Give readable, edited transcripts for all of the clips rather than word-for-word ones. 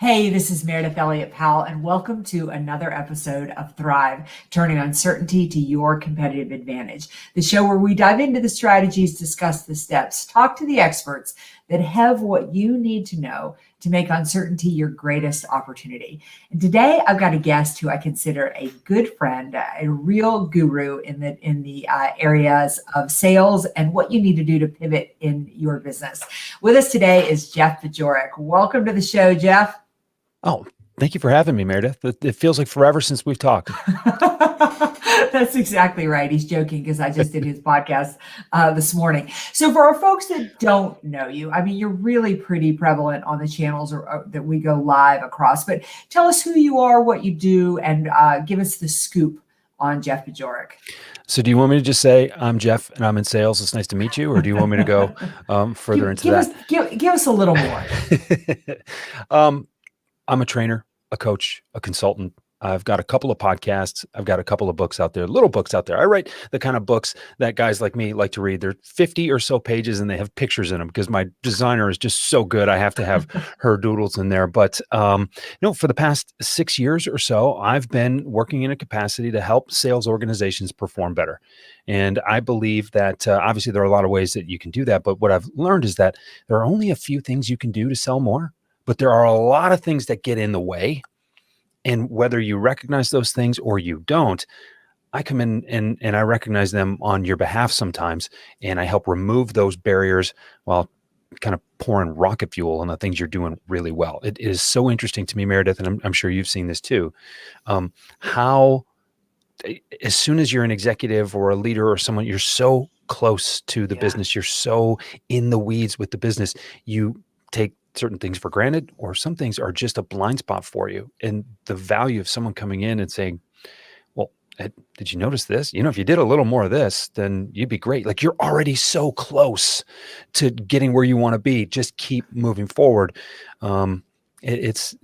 Hey, this is Meridith Elliott Powell, and welcome to another episode of Thrive, turning uncertainty to your competitive advantage. The show where we dive into the strategies, discuss the steps, talk to the experts that have what you need to know to make uncertainty your greatest opportunity. And today I've got a guest who I consider a good friend, a real guru in the areas of sales and what you need to do to pivot in your business. With us today is Jeff Bajorek. Welcome to the show, Jeff. Oh, thank you for having me, Meredith. It feels like forever since we've talked. That's exactly right. He's joking because I just did his podcast this morning. So for our folks that don't know you, I mean, you're really pretty prevalent on the channels that we go live across, but tell us who you are, what you do, and give us the scoop on Jeff Bajorek. So do you want me to just say, I'm Jeff and I'm in sales, it's nice to meet you? Or do you want me to go further into that? Give us a little more. I'm a trainer, a coach, a consultant. I've got a couple of podcasts. I've got a couple of books out there, little books out there. I write the kind of books that guys like me like to read. They're 50 or so pages and they have pictures in them because my designer is just so good. I have to have her doodles in there. But, for the past 6 years or so, I've been working in a capacity to help sales organizations perform better. And I believe that obviously there are a lot of ways that you can do that. But what I've learned is that there are only a few things you can do to sell more. But there are a lot of things that get in the way. And whether you recognize those things or you don't, I come in and I recognize them on your behalf sometimes. And I help remove those barriers while kind of pouring rocket fuel on the things you're doing really well. It is so interesting to me, Meredith, and I'm sure you've seen this too, how as soon as you're an executive or a leader or someone, you're so close to the business, you're so in the weeds with the business, you take certain things for granted, or some things are just a blind spot for you. And the value of someone coming in and saying, well, did you notice this? If you did a little more of this, then you'd be great. Like, you're already so close to getting where you want to be. Just keep moving forward. It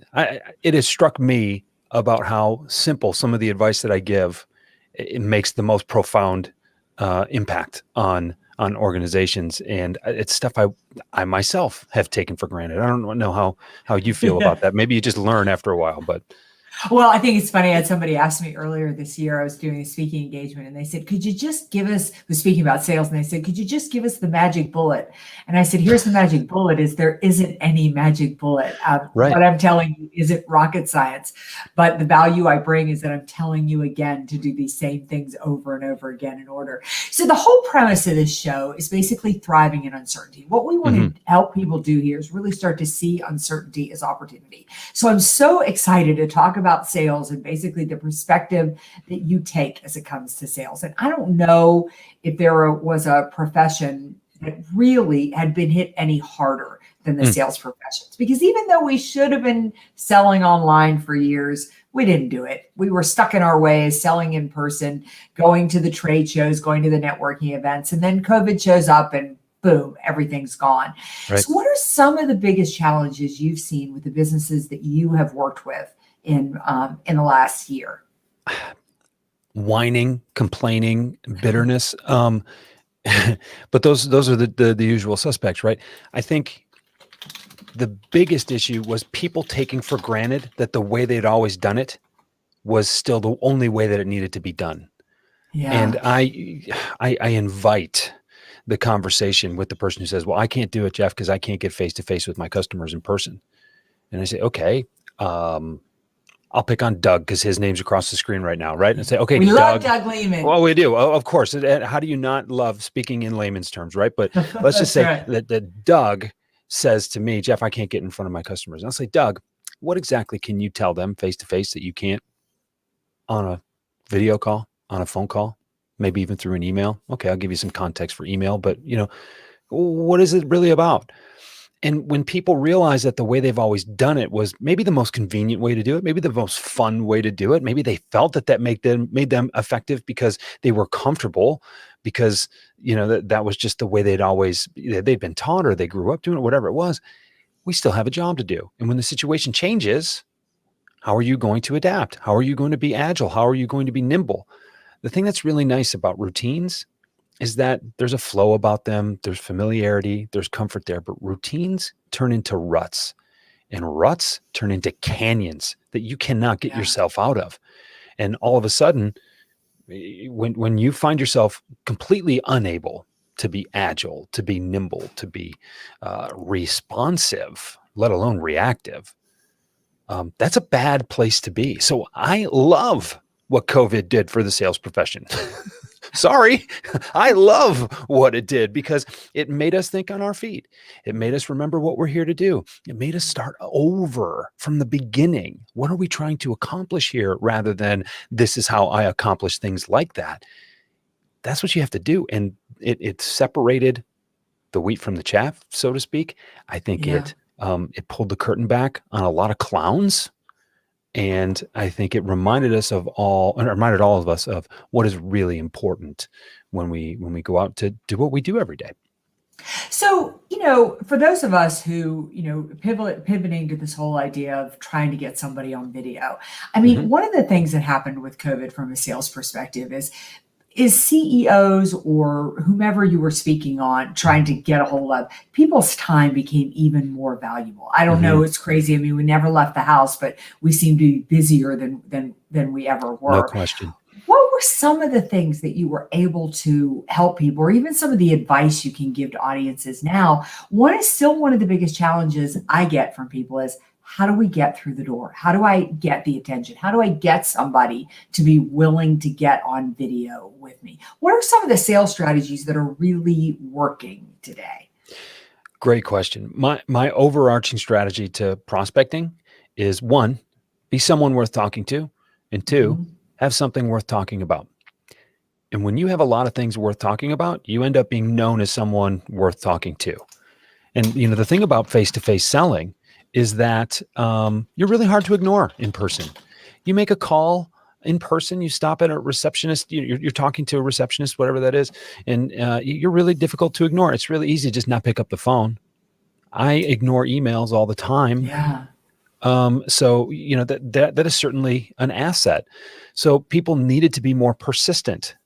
has struck me about how simple some of the advice that I give, it makes the most profound impact on organizations. And it's stuff I myself have taken for granted. I don't know how you feel about that. Maybe you just learn after a while, but. Well, I think it's funny. I had somebody ask me earlier this year, I was doing a speaking engagement and they said, could you just give us, was speaking about sales, and they said, could you just give us the magic bullet? And I said, here's the magic bullet is there isn't any magic bullet. Right. What I'm telling you isn't rocket science, but the value I bring is that I'm telling you again to do these same things over and over again in order. So the whole premise of this show is basically thriving in uncertainty. What we want to help people do here is really start to see uncertainty as opportunity. So I'm so excited to talk about sales and basically the perspective that you take as it comes to sales. And I don't know if there was a profession that really had been hit any harder than the sales professions, because even though we should have been selling online for years, we didn't do it. We were stuck in our ways, selling in person, going to the trade shows, going to the networking events, and then COVID shows up and boom, everything's gone. Right. So what are some of the biggest challenges you've seen with the businesses that you have worked with in the last year? Whining, complaining, bitterness. But those are the usual suspects, right? I think the biggest issue was people taking for granted that the way they'd always done it was still the only way that it needed to be done. Yeah. And I invite the conversation with the person who says, well, I can't do it, Jeff, because I can't get face-to-face with my customers in person. And I say, okay, I'll pick on Doug because his name's across the screen right now, right? And say, okay, we love Doug Lehman. Well, we do, of course. How do you not love speaking in layman's terms, right? But let's just say that Doug says to me, Jeff, I can't get in front of my customers. And I'll say, Doug, what exactly can you tell them face-to-face that you can't on a video call, on a phone call, maybe even through an email? Okay, I'll give you some context for email, but what is it really about? And when people realize that the way they've always done it was maybe the most convenient way to do it, maybe the most fun way to do it, maybe they felt that made them effective because they were comfortable, because that was just the way they'd been taught, or they grew up doing it, whatever it was. We still have a job to do. And when the situation changes, how are you going to adapt? How are you going to be agile? How are you going to be nimble? The thing that's really nice about routines is that there's a flow about them. There's familiarity, there's comfort there, but routines turn into ruts. and ruts turn into canyons that you cannot get Yeah. yourself out of. And all of a sudden, when you find yourself completely unable to be agile, to be nimble, to be responsive, let alone reactive, that's a bad place to be. So I love what COVID did for the sales profession. Sorry, I love what it did because it made us think on our feet. It made us remember what we're here to do. It made us start over from the beginning. What are we trying to accomplish here rather than this is how I accomplish things like that? That's what you have to do. And it separated the wheat from the chaff, so to speak. I think Yeah. it pulled the curtain back on a lot of clowns. And I think it reminded all of us of what is really important when we go out to do what we do every day. So, for those of us who, pivoting to this whole idea of trying to get somebody on video, I mean, Mhm. one of the things that happened with COVID from a sales perspective is CEOs or whomever you were speaking on trying to get a hold of, people's time became even more valuable. I don't know, Mhm. it's crazy. I mean, we never left the house, but we seem to be busier than we ever No were. question. What were some of the things that you were able to help people, or even some of the advice you can give to audiences now? One of the biggest challenges I get from people is, how do we get through the door? How do I get the attention? How do I get somebody to be willing to get on video with me? What are some of the sales strategies that are really working today? Great question. My overarching strategy to prospecting is one, be someone worth talking to, and two, Mhm. have something worth talking about. And when you have a lot of things worth talking about, you end up being known as someone worth talking to. And the thing about face-to-face selling is that you're really hard to ignore in person. You make a call in person, you stop at a receptionist, you're talking to a receptionist, whatever that is, and you're really difficult to ignore. It's really easy to just not pick up the phone. I ignore emails all the time. Yeah. So that is certainly an asset. So people needed to be more persistent.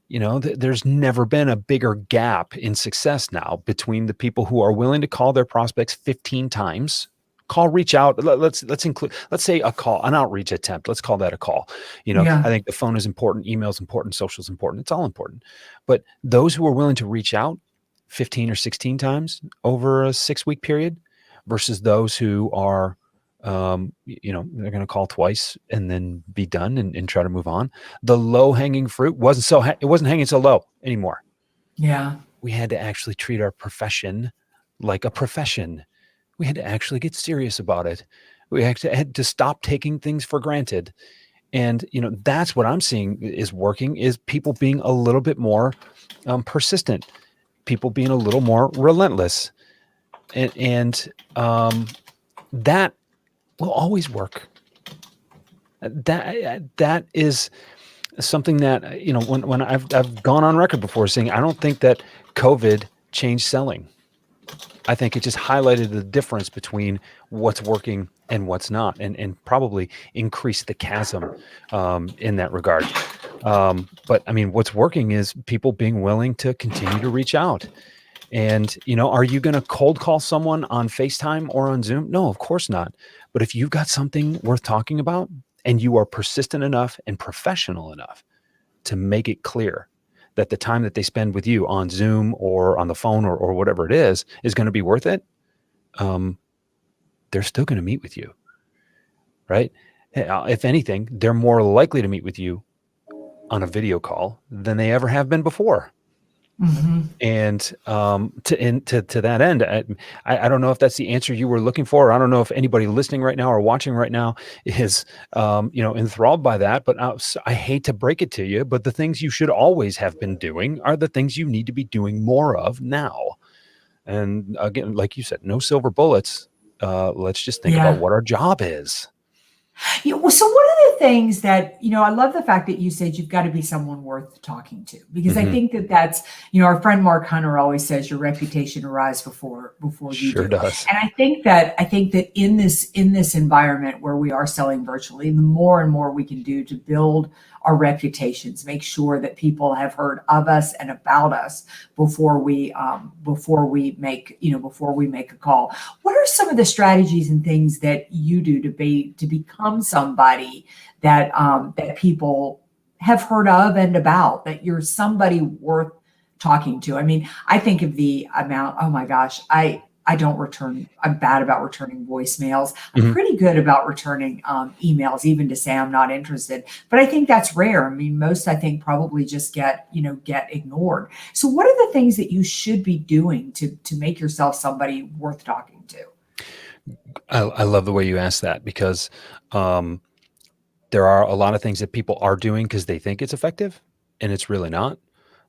There's never been a bigger gap in success now between the people who are willing to call their prospects 15 times. Reach out. Let's include, let's say an outreach attempt. Let's call that a call. I Yeah. think the phone is important, email is important, social is important. It's all important. But those who are willing to reach out 15 or 16 times over a 6-week period versus those who are, they're going to call twice and then be done and try to move on. The low hanging fruit it wasn't hanging so low anymore. Yeah. We had to actually treat our profession like a profession. We had to actually get serious about it. We actually had to stop taking things for granted. And, that's what I'm seeing is working, is people being a little bit more persistent, people being a little more relentless. And that will always work. That is something that when I've gone on record before saying I don't think that COVID changed selling. I think it just highlighted the difference between what's working and what's not, and probably increased the chasm in that regard. But I mean, what's working is people being willing to continue to reach out. And, are you going to cold call someone on FaceTime or on Zoom? No, of course not. But if you've got something worth talking about and you are persistent enough and professional enough to make it clear that the time that they spend with you on Zoom or on the phone or whatever it is going to be worth it, they're still going to meet with you, right? If anything, they're more likely to meet with you on a video call than they ever have been before. Mhm. And to that end, I don't know if that's the answer you were looking for. I don't know if anybody listening right now or watching right now is enthralled by that. But I hate to break it to you, but the things you should always have been doing are the things you need to be doing more of now. And again, like you said, no silver bullets. Let's just think about Yeah. what our job is. Yeah, well, so one of the things that, I love the fact that you said you've got to be someone worth talking to, because I Mhm. think that that's, our friend Mark Hunter always says your reputation arrives before you Sure do. does. And I think that in this environment where we are selling virtually, the more and more we can do to build our reputations, make sure that people have heard of us and about us before we make a call. What are some of the strategies and things that you do to become somebody that people have heard of and about, that you're somebody worth talking to? I mean, I think of the amount, oh my gosh, I don't return, I'm bad about returning voicemails. I'm Mhm. pretty good about returning emails, even to say I'm not interested. But I think that's rare. I mean, most, I think, probably just get ignored. So what are the things that you should be doing to make yourself somebody worth talking to? I love the way you asked that because um, there are a lot of things that people are doing because they think it's effective and it's really not.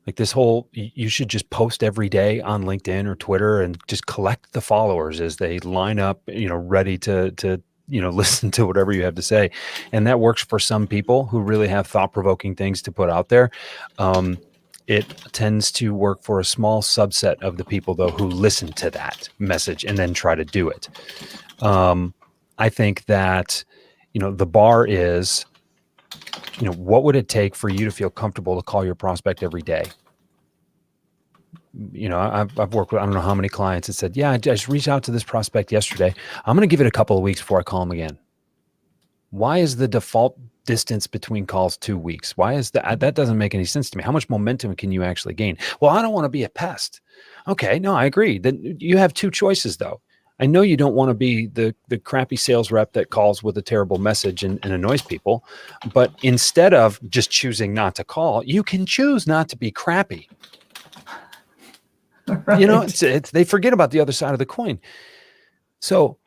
Like this whole, you should just post every day on LinkedIn or Twitter and just collect the followers as they line up, ready to listen to whatever you have to say. And that works for some people who really have thought-provoking things to put out there. Um, it tends to work for a small subset of the people, though, who listen to that message and then try to do it. Um, I think that, the bar is, what would it take for you to feel comfortable to call your prospect every day? I've worked with, I don't know how many clients that said, yeah, I just reached out to this prospect yesterday. I'm going to give it a couple of weeks before I call him again. Why is the default distance between calls 2 weeks? Why is that? That doesn't make any sense to me. How much momentum can you actually gain? Well, I don't want to be a pest. Okay, no, I agree. Then you have two choices though. I know you don't want to be the crappy sales rep that calls with a terrible message and annoys people, but instead of just choosing not to call, you can choose not to be crappy. Right. It's they forget about the other side of the coin. So,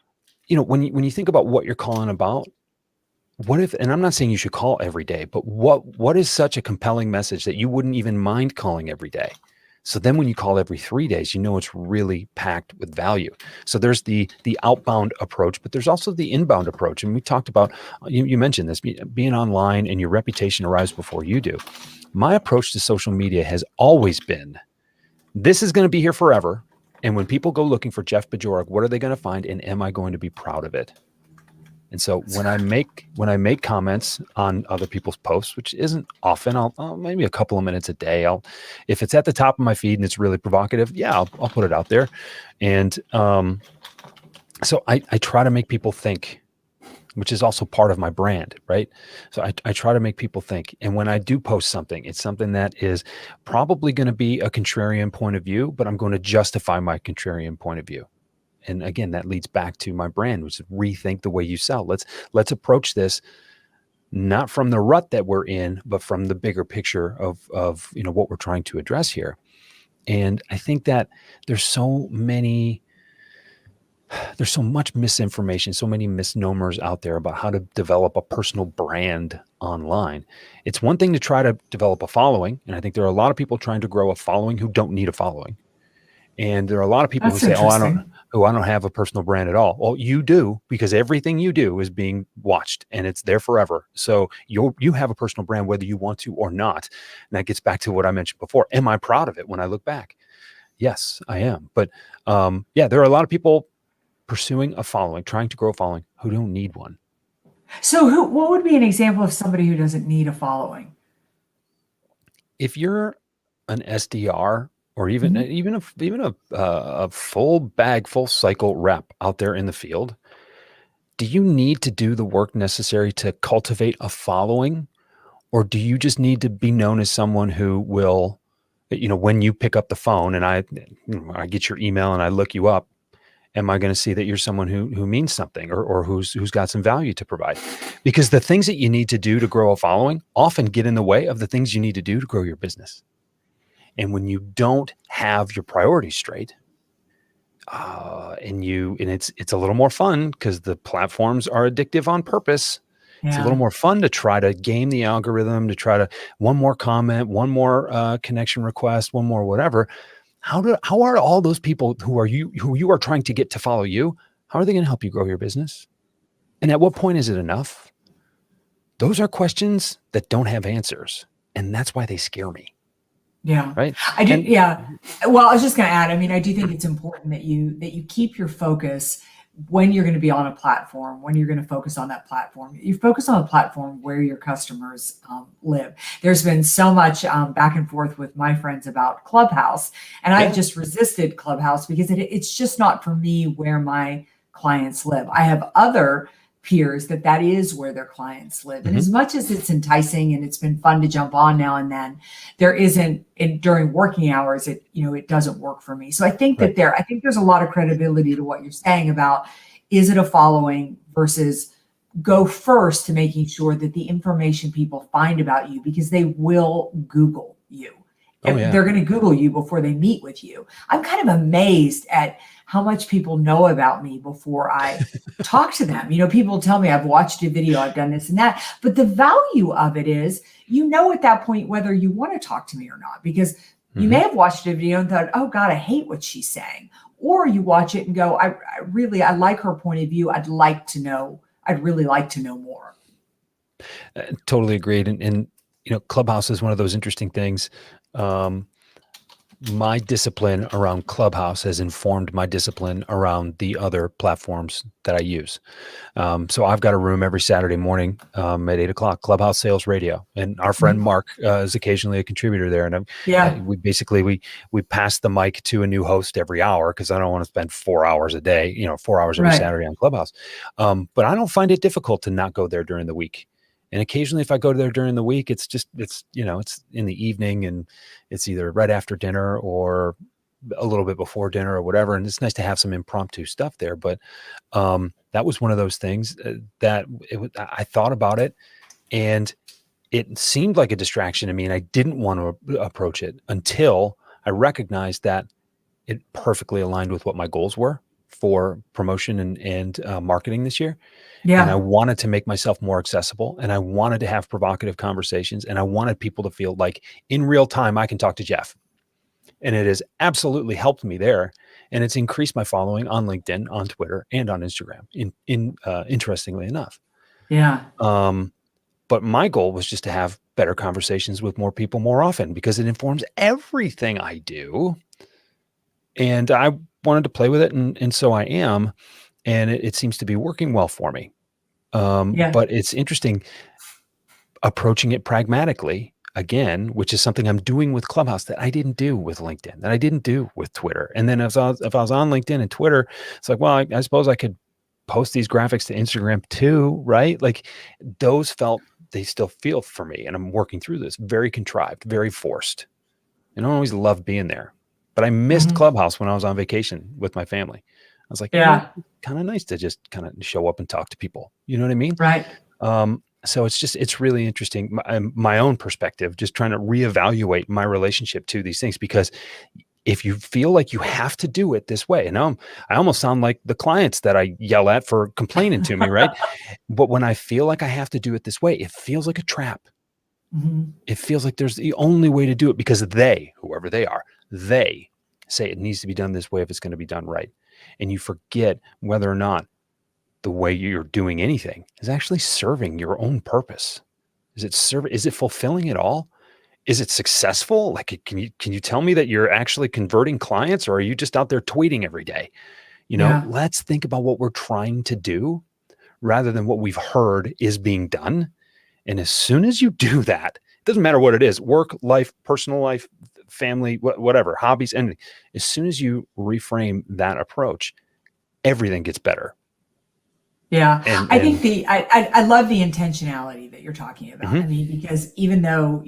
when you think about what you're calling about, what if, and I'm not saying you should call every day, but what is such a compelling message that you wouldn't even mind calling every day? So then when you call every 3 days, it's really packed with value. So there's the outbound approach, but there's also the inbound approach. And we talked about, you mentioned this, being online and your reputation arrives before you do. My approach to social media has always been, this is going to be here forever. And when people go looking for Jeff Bajorek, what are they going to find? And am I going to be proud of it? And so when I make comments on other people's posts, which isn't often, I'll maybe a couple of minutes a day. If it's at the top of my feed and it's really provocative, yeah, I'll put it out there. And so I try to make people think, which is also part of my brand, right? So I try to make people think. And when I do post something, it's something that is probably going to be a contrarian point of view, but I'm going to justify my contrarian point of view. And again, that leads back to my brand, which is rethink the way you sell. Let's approach this not from the rut that we're in, but from the bigger picture of what we're trying to address here. And I think that there's so much misinformation, so many misnomers out there about how to develop a personal brand online. It's one thing to try to develop a following, and I think there are a lot of people trying to grow a following who don't need a following. And there are a lot of people who That's say, interesting. I don't have a personal brand at all. Well, you do, because everything you do is being watched and it's there forever. So you have a personal brand, whether you want to or not. And that gets back to what I mentioned before. Am I proud of it when I look back? Yes, I am. But yeah, there are a lot of people pursuing a following, trying to grow a following, who don't need one. So what would be an example of somebody who doesn't need a following? If you're an SDR or even Mhm. a full cycle rep out there in the field, do you need to do the work necessary to cultivate a following, or do you just need to be known as someone who will, when you pick up the phone and I get your email and I look you up, am I going to see that you're someone who means something, or who's got some value to provide? Because the things that you need to do to grow a following often get in the way of the things you need to do to grow your business. And when you don't have your priorities straight, and it's a little more fun because the platforms are addictive on purpose. It's a little Yeah. more fun to try to game the algorithm, to try to one more comment, one more connection request, one more whatever. How are all those people who you are trying to get to follow you? How are they going to help you grow your business? And at what point is it enough? Those are questions that don't have answers. And that's why they scare me. Yeah, Right. I do. And Yeah. Well, I was just going to add, I mean, I do think it's important that you keep your focus when you're going to be on a platform, when you're going to focus on that platform. You focus on a platform where your customers live. There's been so much back and forth with my friends about Clubhouse, and I've just resisted Clubhouse because it's just not for me where my clients live. I have other peers that is where their clients live. And as much as it's enticing and it's been fun to jump on now and then, there isn't during working hours, it doesn't work for me. So I think that I think there's a lot of credibility to what you're saying about, is it a following versus go first to making sure that the information people find about you, because they will Google you. They're going to Google you before they meet with you. I'm kind of amazed at how much people know about me before I talk to them. People tell me I've watched a video, I've done this and that, but the value of it is, at that point, whether you want to talk to me or not, because you may have watched a video and thought, oh God, I hate what she's saying. Or you watch it and go, I like her point of view. I'd really like to know more. Totally agreed. And Clubhouse is one of those interesting things. My discipline around Clubhouse has informed my discipline around the other platforms that I use. So I've got a room every Saturday morning at 8:00, Clubhouse Sales Radio, and our friend Mark is occasionally a contributor there. And we pass the mic to a new host every hour, because I don't want to spend 4 hours a day, 4 hours every Saturday on Clubhouse. But I don't find it difficult to not go there during the week. And occasionally, if I go there during the week, it's in the evening, and it's either right after dinner or a little bit before dinner or whatever. And it's nice to have some impromptu stuff there. But that was one of those things that I thought about it, and it seemed like a distraction to me, and I didn't want to approach it until I recognized that it perfectly aligned with what my goals were for promotion and marketing this year. Yeah. And I wanted to make myself more accessible, and I wanted to have provocative conversations, and I wanted people to feel like in real time I can talk to Jeff. And it has absolutely helped me there. And it's increased my following on LinkedIn, on Twitter, and on Instagram, interestingly enough. Yeah. But my goal was just to have better conversations with more people more often, because it informs everything I do. And I wanted to play with it, and so I am. And it seems to be working well for me. But it's interesting approaching it pragmatically, again, which is something I'm doing with Clubhouse that I didn't do with LinkedIn, that I didn't do with Twitter. And then if I was on LinkedIn and Twitter, it's like, well, I suppose I could post these graphics to Instagram too, right? Like they still feel for me. And I'm working through this, very contrived, very forced. And I don't always love being there. But I missed Clubhouse when I was on vacation with my family. I was like, kind of nice to just kind of show up and talk to people. You know what I mean? Right. So it's really interesting. My own perspective, just trying to reevaluate my relationship to these things, because if you feel like you have to do it this way, and I almost sound like the clients that I yell at for complaining to me, right? But when I feel like I have to do it this way, it feels like a trap. It feels like there's the only way to do it, because whoever they are, they say it needs to be done this way if it's going to be done right. And you forget whether or not the way you're doing anything is actually serving your own purpose. Is it fulfilling it all? Is it successful? Like, can you tell me that you're actually converting clients, or are you just out there tweeting every day? Let's think about what we're trying to do rather than what we've heard is being done. And as soon as you do that, it doesn't matter what it is, work, life, personal life, family, whatever, hobbies, anything. As soon as you reframe that approach, everything gets better. Yeah. I think I love the intentionality that you're talking about. I mean, because even though,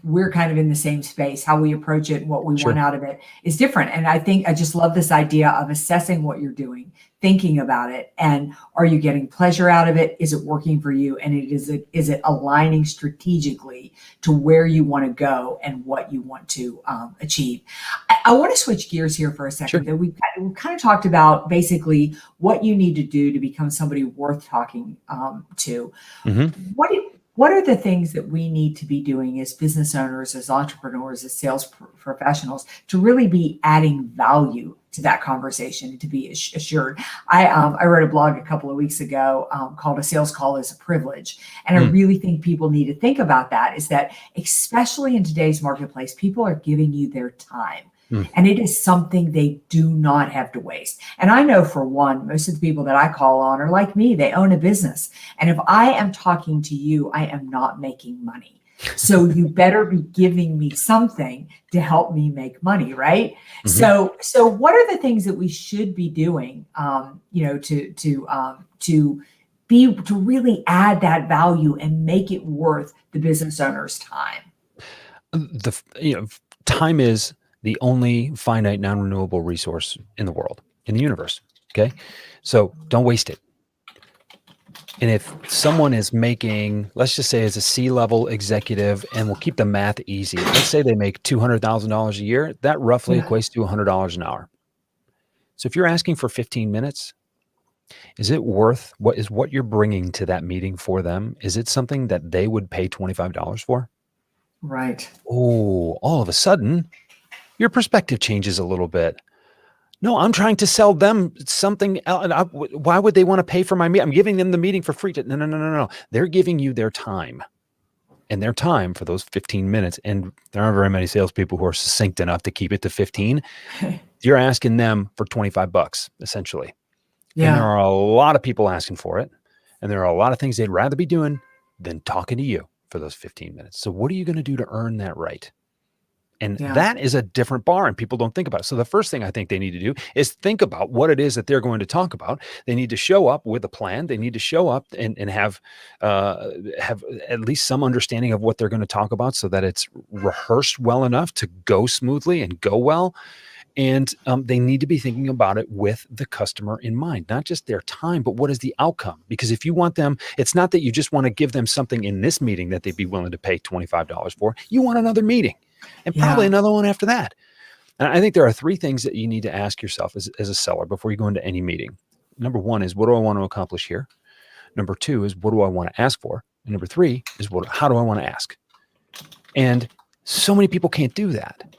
we're kind of in the same space, how we approach it and what we want out of it is different. And I think I just love this idea of assessing what you're doing, thinking about it, and are you getting pleasure out of it? Is it working for you? And is it aligning strategically to where you want to go and what you want to achieve? I want to switch gears here for a second. That we kind of talked about basically what you need to do to become somebody worth talking to. What are the things that we need to be doing as business owners, as entrepreneurs, as sales professionals to really be adding value to that conversation to be assured. I wrote a blog a couple of weeks ago called "A Sales Call is a Privilege," and I really think people need to think about that. Is that especially in today's marketplace, people are giving you their time. And it is something they do not have to waste. And I know for one, most of the people that I call on are like me. They own a business. And if I am talking to you, I am not making money. So you better be giving me something to help me make money, right? So what are the things that we should be doing, to really add that value and make it worth the business owner's time? Time is the only finite, non-renewable resource in the world, in the universe. Okay, so don't waste it. And if someone is making, let's just say, as a C-level executive, and we'll keep the math easy. Let's say they make $200,000 a year. That roughly equates to $100 an hour. So if you're asking for 15 minutes, is it worth what you're bringing to that meeting for them? Is it something that they would pay $25 for? Right. Oh, all of a sudden, your perspective changes a little bit. No, I'm trying to sell them something else. Why would they want to pay for my meeting? I'm giving them the meeting for free. No. They're giving you their time, and their time for those 15 minutes. And there aren't very many salespeople who are succinct enough to keep it to 15. You're asking them for $25, essentially. Yeah. And there are a lot of people asking for it. And there are a lot of things they'd rather be doing than talking to you for those 15 minutes. So what are you going to do to earn that right? And that is a different bar, and people don't think about it. So the first thing I think they need to do is think about what it is that they're going to talk about. They need to show up with a plan. They need to show up and have at least some understanding of what they're going to talk about so that it's rehearsed well enough to go smoothly and go well. And they need to be thinking about it with the customer in mind, not just their time, but what is the outcome? Because if you want them, it's not that you just want to give them something in this meeting that they'd be willing to pay $25 for. You want another meeting. And probably another one after that. And I think there are three things that you need to ask yourself as a seller before you go into any meeting. Number one is, what do I want to accomplish here? Number two is, what do I want to ask for? And number three is, how do I want to ask? And so many people can't do that.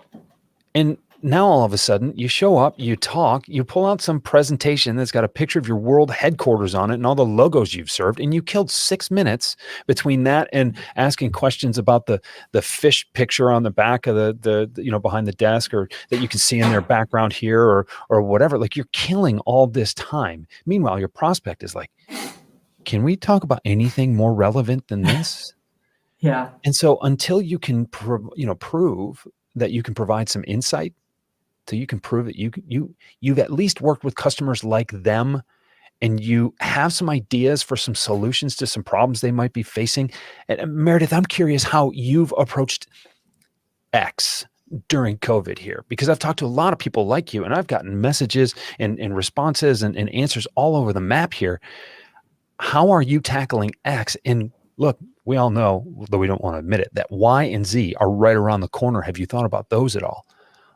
And now all of a sudden you show up, you talk, you pull out some presentation that's got a picture of your world headquarters on it and all the logos you've served. And you killed 6 minutes between that and asking questions about the fish picture on the back of the behind the desk, or that you can see in their background here, or whatever. Like, you're killing all this time. Meanwhile, your prospect is like, can we talk about anything more relevant than this? Yeah. And so until you can prove that you can provide some insight, so you can prove that you've at least worked with customers like them, and you have some ideas for some solutions to some problems they might be facing. And Meredith, I'm curious how you've approached X during COVID here, because I've talked to a lot of people like you, and I've gotten messages and responses and answers all over the map here. How are you tackling X? And look, we all know, though we don't want to admit it, that Y and Z are right around the corner. Have you thought about those at all?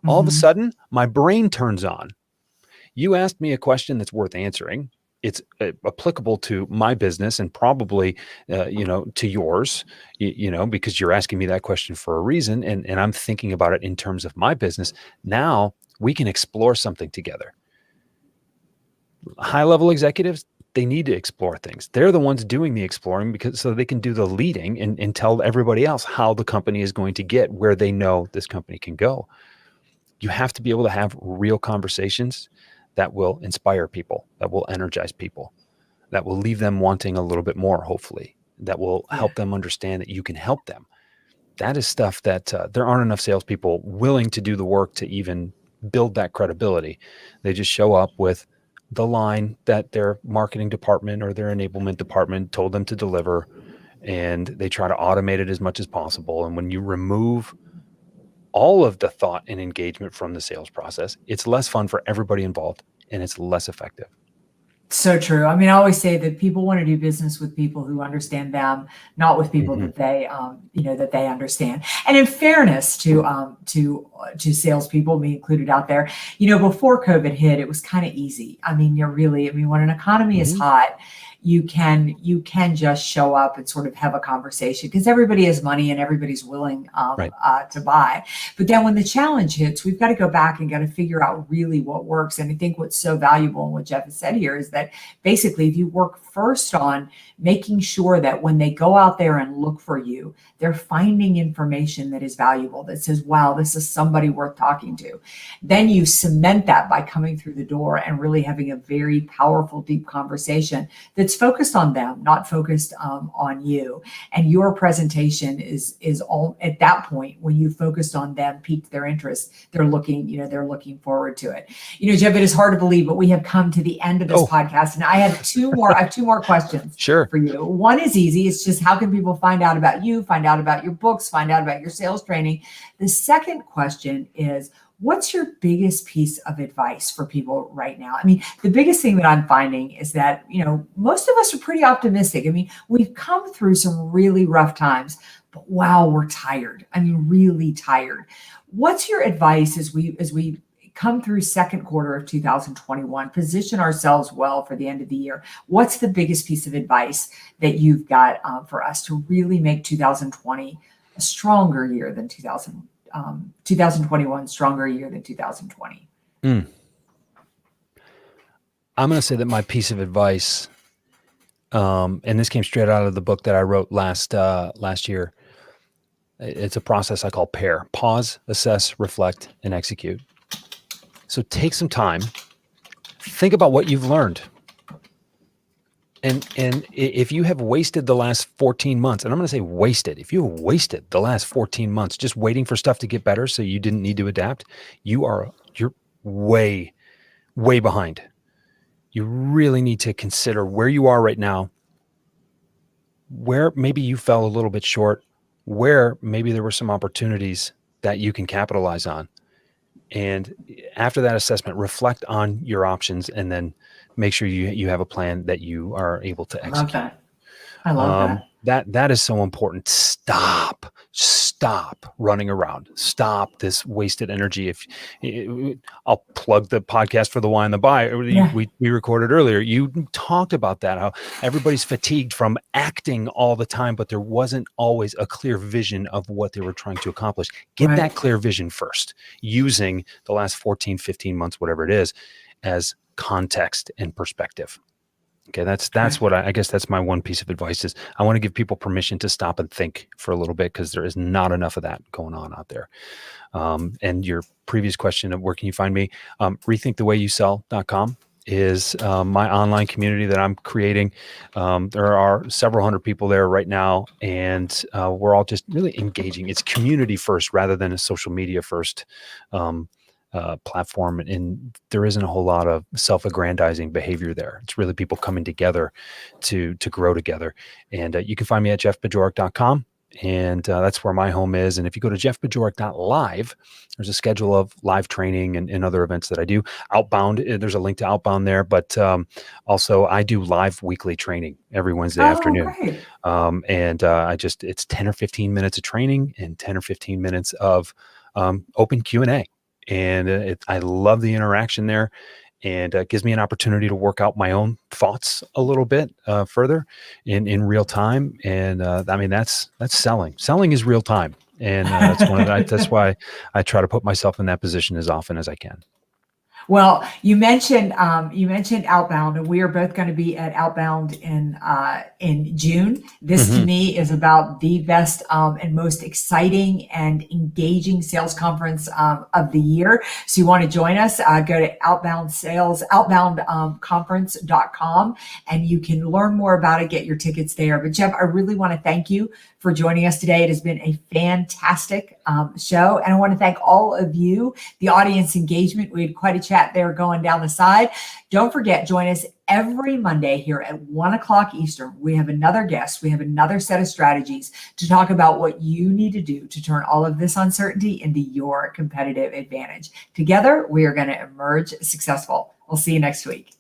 All of a sudden, my brain turns on. You asked me a question that's worth answering. It's applicable to my business and probably, to yours, because you're asking me that question for a reason. And I'm thinking about it in terms of my business. Now we can explore something together. High-level executives, they need to explore things. They're the ones doing the exploring, so they can do the leading and tell everybody else how the company is going to get where they know this company can go. You have to be able to have real conversations that will inspire people, that will energize people, that will leave them wanting a little bit more, hopefully, that will help them understand that you can help them. That is stuff that there aren't enough salespeople willing to do the work to even build that credibility. They just show up with the line that their marketing department or their enablement department told them to deliver, and they try to automate it as much as possible. And when you remove all of the thought and engagement from the sales process, it's less fun for everybody involved, and it's less effective. So true. I mean, I always say that people want to do business with people who understand them, not with people Mhm. that that they understand. And in fairness to salespeople, me included out there, before COVID hit, it was kind of easy. I mean, when an economy is Mhm. hot, you can just show up and sort of have a conversation because everybody has money and everybody's willing Right. to buy. But then when the challenge hits, we've got to go back and got to figure out really what works. And I think what's so valuable and what Jeff has said here is that basically, if you work first on making sure that when they go out there and look for you, they're finding information that is valuable, that says, wow, this is somebody worth talking to. Then you cement that by coming through the door and really having a very powerful, deep conversation that's focused on them, not focused on you. And your presentation is all at that point when you focused on them, piqued their interest. They're looking forward to it. Jeff, it is hard to believe, but we have come to the end of this Oh, podcast, and I have two more questions sure. for you. One is easy. It's just how can people find out about you, find out about your books, find out about your sales training? The second question is, what's your biggest piece of advice for people right now? I mean, the biggest thing that I'm finding is that, most of us are pretty optimistic. I mean, we've come through some really rough times, but wow, we're tired. I mean, really tired. What's your advice as we come through second quarter of 2021, position ourselves well for the end of the year? What's the biggest piece of advice that you've got for us to really make 2020 a stronger year than 2021 stronger year than 2020? Mm. I'm going to say that my piece of advice, and this came straight out of the book that I wrote last year. It's a process I call PAIR: pause, assess, reflect, and execute. So take some time, think about what you've learned. And if you have wasted the last 14 months, and I'm going to say wasted, if you have wasted the last 14 months just waiting for stuff to get better so you didn't need to adapt, you're way, way behind. You really need to consider where you are right now, where maybe you fell a little bit short, where maybe there were some opportunities that you can capitalize on. And after that assessment, reflect on your options and then make sure you have a plan that you are able to I love execute. that. I love that. That is so important. Stop running around. Stop this wasted energy. I'll plug the podcast for the Why and the Buy. Yeah. We recorded earlier. You talked about that, how everybody's fatigued from acting all the time, but there wasn't always a clear vision of what they were trying to accomplish. Get Right. that clear vision first, using the last 14, 15 months, whatever it is, as context and perspective. Okay, that's what I guess that's my one piece of advice is I want to give people permission to stop and think for a little bit because there is not enough of that going on out there. And your previous question of where can you find me? RethinkthewayyouSell.com is my online community that I'm creating. There are several hundred people there right now, and we're all just really engaging. It's community first rather than a social media first platform, and there isn't a whole lot of self-aggrandizing behavior there. It's really people coming together to grow together. And you can find me at jeffbajorek.com, and that's where my home is. And if you go to jeffbajorek.live, there's a schedule of live training and other events that I do. Outbound, there's a link to Outbound there, but also I do live weekly training every Wednesday afternoon. Great. And it's 10 or 15 minutes of training and 10 or 15 minutes of open Q&A. And I love the interaction there, and it gives me an opportunity to work out my own thoughts a little bit further in real time. And I mean, that's selling. Selling is real time, and that's why I try to put myself in that position as often as I can. Well, you mentioned Outbound, and we are both going to be at Outbound in June. This to me is about the best and most exciting and engaging sales conference of the year. So you want to join us? Go to outboundconference.com, and you can learn more about it. Get your tickets there. But Jeff, I really want to thank you for joining us today. It has been a fantastic show, and I want to thank all of you, the audience engagement. We had quite a chat there going down the side. Don't forget, join us every Monday here at 1:00 Eastern. We have another guest. We have another set of strategies to talk about what you need to do to turn all of this uncertainty into your competitive advantage. Together, we are going to emerge successful. We'll see you next week.